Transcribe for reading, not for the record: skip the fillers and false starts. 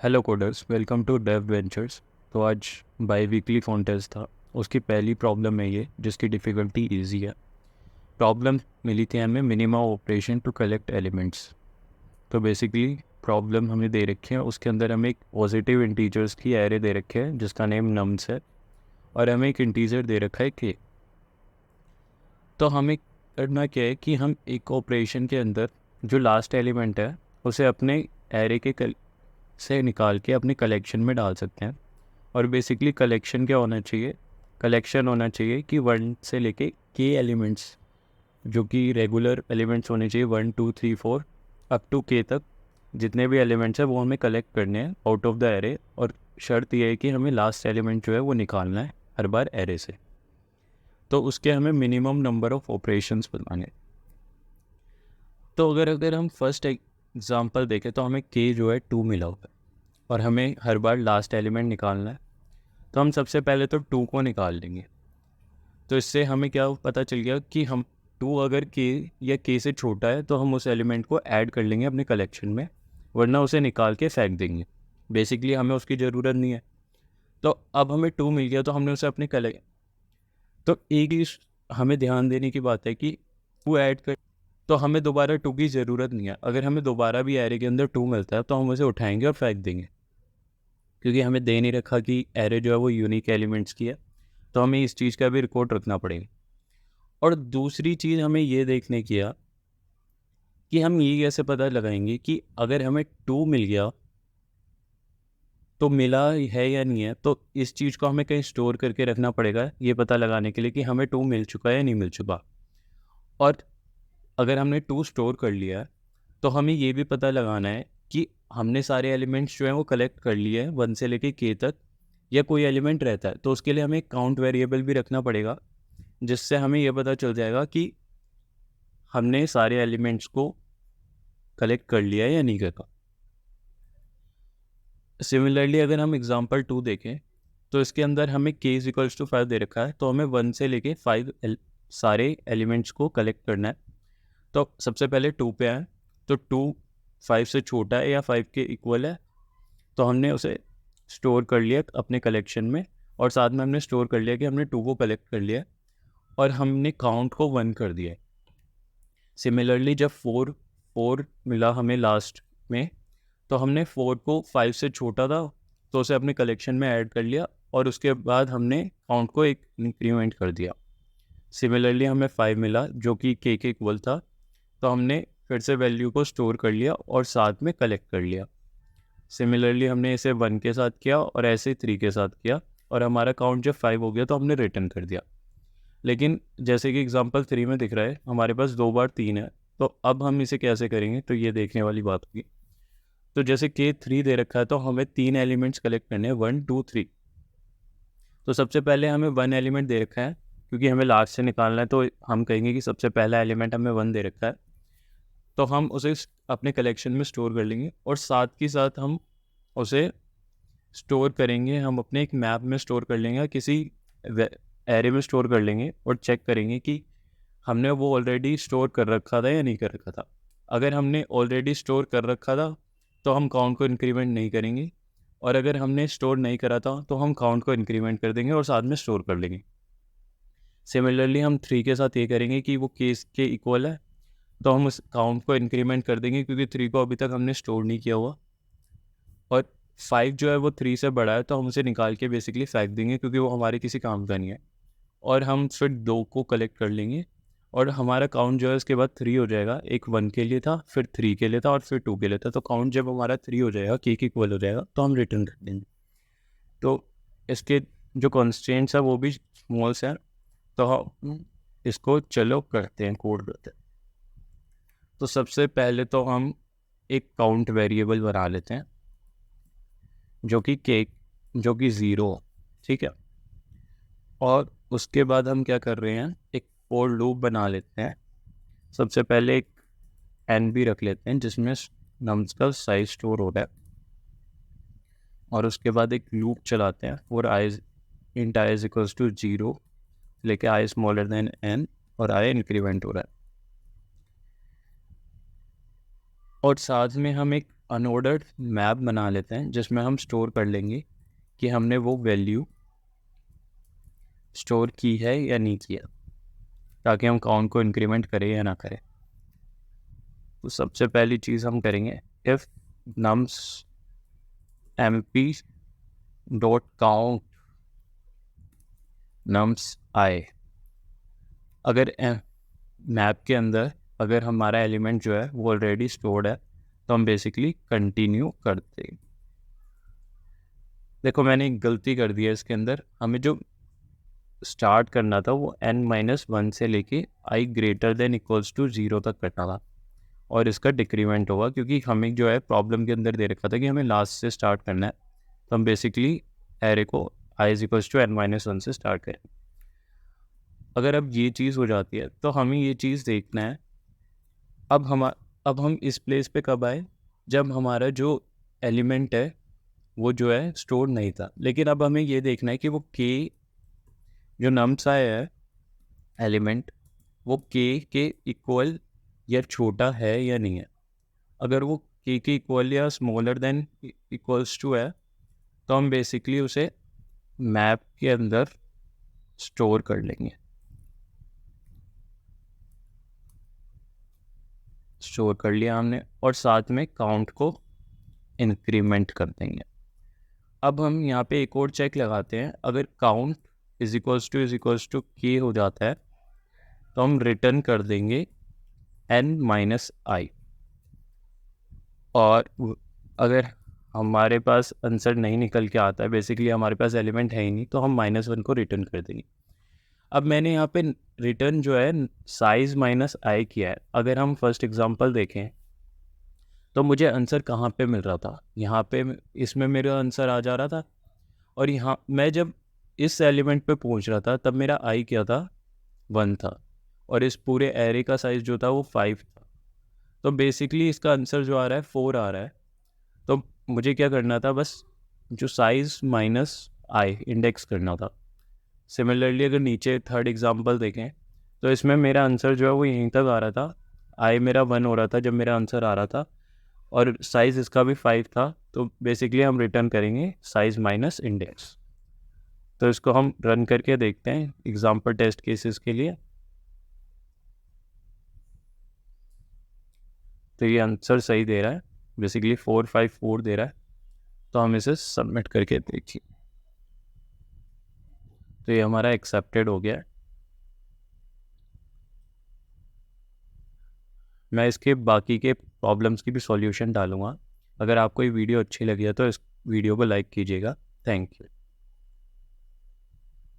Hello coders, welcome to Dev Ventures. तो आज by weekly contest था। उसकी पहली प्रॉब्लम है ये, जिसकी डिफ़िकल्टी इजी है। प्रॉब्लम मिली थी हमें minimum operation to collect elements. तो बेसिकली प्रॉब्लम हमें दे रखी है, उसके अंदर हमें एक पॉजिटिव इंटीजर्स की एरे दे रखे है जिसका नेम नम्स है, और हमें एक इंटीजर दे रखा है के। तो हमें करना क्या है कि हम एक ऑपरेशन के अंदर जो लास्ट एलिमेंट है उसे अपने एरे के से निकाल के अपने कलेक्शन में डाल सकते हैं। और बेसिकली कलेक्शन क्या होना चाहिए? कलेक्शन होना चाहिए कि 1 से लेके के एलिमेंट्स, जो कि रेगुलर एलिमेंट्स होने चाहिए, 1 2 3 4 अप टू के तक। जितने भी एलिमेंट्स हैं वो हमें कलेक्ट करने हैं आउट ऑफ द एरे, और शर्त यह है कि हमें लास्ट एलिमेंट जो है वो निकालना है हर बार एरे से। तो उसके हमें मिनिमम नंबर ऑफ ऑपरेशंस बनाने। तो अगर हम फर्स्ट एग्जांपल देखें तो हमें के जो है 2 मिला हुआ है और हमें हर बार लास्ट एलिमेंट निकालना है। तो हम सबसे पहले तो 2 को निकाल लेंगे। तो इससे हमें क्या पता चल गया कि हम 2 अगर के या के से छोटा है तो हम उस एलिमेंट को ऐड कर लेंगे अपने कलेक्शन में, वरना उसे निकाल के फेंक देंगे। बेसिकली हमें उसकी ज़रूरत नहीं है। तो अब हमें 2 मिल गया तो हमने उसे अपने तो एक ही हमें ध्यान देने की बात है कि 2 ऐड कर, तो हमें दोबारा 2 की ज़रूरत नहीं है। अगर हमें दोबारा भी एरे के अंदर 2 मिलता है तो हम उसे उठाएंगे और फेंक देंगे, क्योंकि हमें दे नहीं रखा कि एरे जो है वो यूनिक एलिमेंट्स की है। तो हमें इस चीज़ का भी रिकॉर्ड रखना पड़ेगा। और दूसरी चीज़ हमें ये देखने की है कि हम ये कैसे पता लगाएंगे कि अगर हमें 2 मिल गया तो मिला है या नहीं है। तो इस चीज़ को हमें कहीं स्टोर करके रखना पड़ेगा ये पता लगाने के लिए कि हमें 2 मिल चुका है या नहीं मिल चुका। और अगर हमने 2 स्टोर कर लिया है तो हमें ये भी पता लगाना है कि हमने सारे एलिमेंट्स जो हैं वो कलेक्ट कर लिए हैं 1 से लेके के तक, या कोई एलिमेंट रहता है तो उसके लिए हमें एक काउंट वेरिएबल भी रखना पड़ेगा, जिससे हमें ये पता चल जाएगा कि हमने सारे एलिमेंट्स को कलेक्ट कर लिया है या नहीं करा। सिमिलरली अगर हम एग्जांपल 2 देखें तो इसके अंदर हमें k इज इक्वल्स टू 5 दे रखा है, तो हमें 1 से लेके 5 सारे एलिमेंट्स को कलेक्ट करना है। तो सबसे पहले 2 पे आए, तो 2 5 से छोटा है या 5 के इक्वल है, तो हमने उसे स्टोर कर लिया अपने कलेक्शन में। और साथ में हमने स्टोर कर लिया कि हमने 2 को कलेक्ट कर लिया और हमने काउंट को 1 कर दिया। सिमिलरली जब 4 मिला हमें लास्ट में, तो हमने 4 को 5 से छोटा था तो उसे अपने कलेक्शन में ऐड कर लिया, और उसके बाद हमने काउंट को एक इंक्रीमेंट कर दिया। सिमिलरली हमें 5 मिला जो कि के इक्वल था, तो हमने फिर से वैल्यू को स्टोर कर लिया और साथ में कलेक्ट कर लिया। सिमिलरली हमने इसे 1 के साथ किया और ऐसे 3 के साथ किया, और हमारा काउंट जब 5 हो गया तो हमने रिटर्न कर दिया। लेकिन जैसे कि एग्जांपल 3 में दिख रहा है हमारे पास 2 बार 3 है, तो अब हम इसे कैसे करेंगे, तो ये देखने वाली बात होगी। तो जैसे के 3 दे रखा है तो हमें 3 एलिमेंट्स कलेक्ट करने हैं, 1 2 3। तो सबसे पहले हमें 1 एलिमेंट दे रखा है, क्योंकि हमें लास्ट से निकालना है, तो हम कहेंगे कि सबसे पहला एलिमेंट हमें 1 दे रखा है, तो हम उसे अपने कलेक्शन में स्टोर कर लेंगे। और साथ ही साथ हम उसे स्टोर करेंगे, हम अपने एक मैप में स्टोर कर लेंगे, किसी एरे में स्टोर कर लेंगे, और चेक करेंगे कि हमने वो ऑलरेडी स्टोर कर रखा था या नहीं कर रखा था। अगर हमने ऑलरेडी स्टोर कर रखा था तो हम काउंट को इंक्रीमेंट नहीं करेंगे, और अगर हमने स्टोर नहीं करा था तो हम काउंट को इंक्रीमेंट कर देंगे और साथ में स्टोर कर लेंगे। सिमिलरली हम 3 के साथ ये करेंगे कि वो केस के इक्वल है, तो हम उस काउंट को इंक्रीमेंट कर देंगे, क्योंकि 3 को अभी तक हमने स्टोर नहीं किया हुआ। और 5 जो है वो 3 से बड़ा है, तो हम उसे निकाल के बेसिकली फेंक देंगे, क्योंकि वो हमारे किसी काम का नहीं है। और हम फिर 2 को कलेक्ट कर लेंगे, और हमारा काउंट जो है उसके बाद 3 हो जाएगा। एक 1 के लिए था, फिर 3 के लिए था, और फिर 2 के लिए था। तो काउंट जब हमारा 3 हो जाएगा, के इक्वल हो जाएगा, तो हम रिटर्न कर देंगे। तो इसके जो कॉन्स्टेंट्स है वो भी स्मॉल्स हैं, तो हम इसको चलो करते हैं, कोड करते हैं। तो सबसे पहले तो हम एक काउंट वेरिएबल बना लेते हैं जो कि 0, ठीक है। और उसके बाद हम क्या कर रहे हैं, एक फॉर लूप बना लेते हैं। सबसे पहले एक एन भी रख लेते हैं जिसमें नम्स का साइज स्टोर हो रहा है, और उसके बाद एक लूप चलाते हैं for i int i is equals to 0 लेके आई स्मॉलर देन एन, और आई इंक्रीमेंट हो रहा है। और साथ में हम एक अनऑर्डर्ड मैप बना लेते हैं जिसमें हम स्टोर कर लेंगे कि हमने वो वैल्यू स्टोर की है या नहीं किया, ताकि हम काउंट को इंक्रीमेंट करें या ना करें। तो सबसे पहली चीज़ हम करेंगे if nums MP dot count nums I. अगर मैप के अंदर अगर हमारा एलिमेंट जो है वो ऑलरेडी स्टोर्ड है तो हम बेसिकली कंटिन्यू करते हैं। देखो मैंने एक गलती कर दी है इसके अंदर, हमें जो स्टार्ट करना था वो n-1 से लेके i greater than equals to 0 तक करना था, और इसका डिक्रीमेंट होगा क्योंकि हमें जो है प्रॉब्लम के अंदर दे रखा था कि हमें लास्ट से स्टार्ट करना है। तो हम बेसिकली एरे को i is equals to n-1 से स्टार्ट करें। अगर अब ये चीज़ हो जाती है तो हमें ये चीज़ देखना है अब हम इस प्लेस पे कब आए, जब हमारा जो एलिमेंट है वो जो है स्टोर नहीं था। लेकिन अब हमें ये देखना है कि वो k जो नम्स आया है एलिमेंट वो k के इक्वल या छोटा है या नहीं है। अगर वो k के इक्वल या स्मॉलर देन इक्वल्स टू है तो हम बेसिकली उसे मैप के अंदर स्टोर कर लेंगे, स्टोर कर लिया हमने, और साथ में काउंट को इंक्रीमेंट कर देंगे। अब हम यहाँ पे एक और चेक लगाते हैं, अगर count is equals to k हो जाता है तो हम रिटर्न कर देंगे n-i, और अगर हमारे पास आंसर नहीं निकल के आता है, बेसिकली हमारे पास एलिमेंट है ही नहीं, तो हम -1 को रिटर्न कर देंगे। अब मैंने यहाँ पे रिटर्न जो है साइज -i किया है। अगर हम फर्स्ट एग्जांपल देखें तो मुझे आंसर कहाँ पे मिल रहा था, यहाँ पे इसमें मेरा आंसर आ जा रहा था, और यहाँ मैं जब इस एलिमेंट पे पहुँच रहा था तब मेरा i क्या था, 1 था, और इस पूरे एरे का साइज जो था वो 5 था। तो बेसिकली इसका आंसर जो आ रहा है 4 आ रहा है। तो मुझे क्या करना था, बस जो साइज -i इंडेक्स करना था। सिमिलरली अगर नीचे थर्ड एग्जांपल देखें तो इसमें मेरा आंसर जो है वो यहीं तक आ रहा था, i मेरा 1 हो रहा था जब मेरा आंसर आ रहा था, और साइज़ इसका भी 5 था। तो बेसिकली हम रिटर्न करेंगे साइज माइनस इंडेक्स। तो इसको हम रन करके देखते हैं एग्जांपल टेस्ट केसेस के लिए। तो ये आंसर सही दे रहा है, बेसिकली 454 दे रहा है। तो हम इसे सबमिट करके देखिए, तो ये हमारा एक्सेप्टेड हो गया है। मैं इसके बाकी के प्रॉब्लम्स की भी सॉल्यूशन डालूंगा। अगर आपको ये वीडियो अच्छी लगी है तो इस वीडियो को लाइक कीजिएगा। Thank you.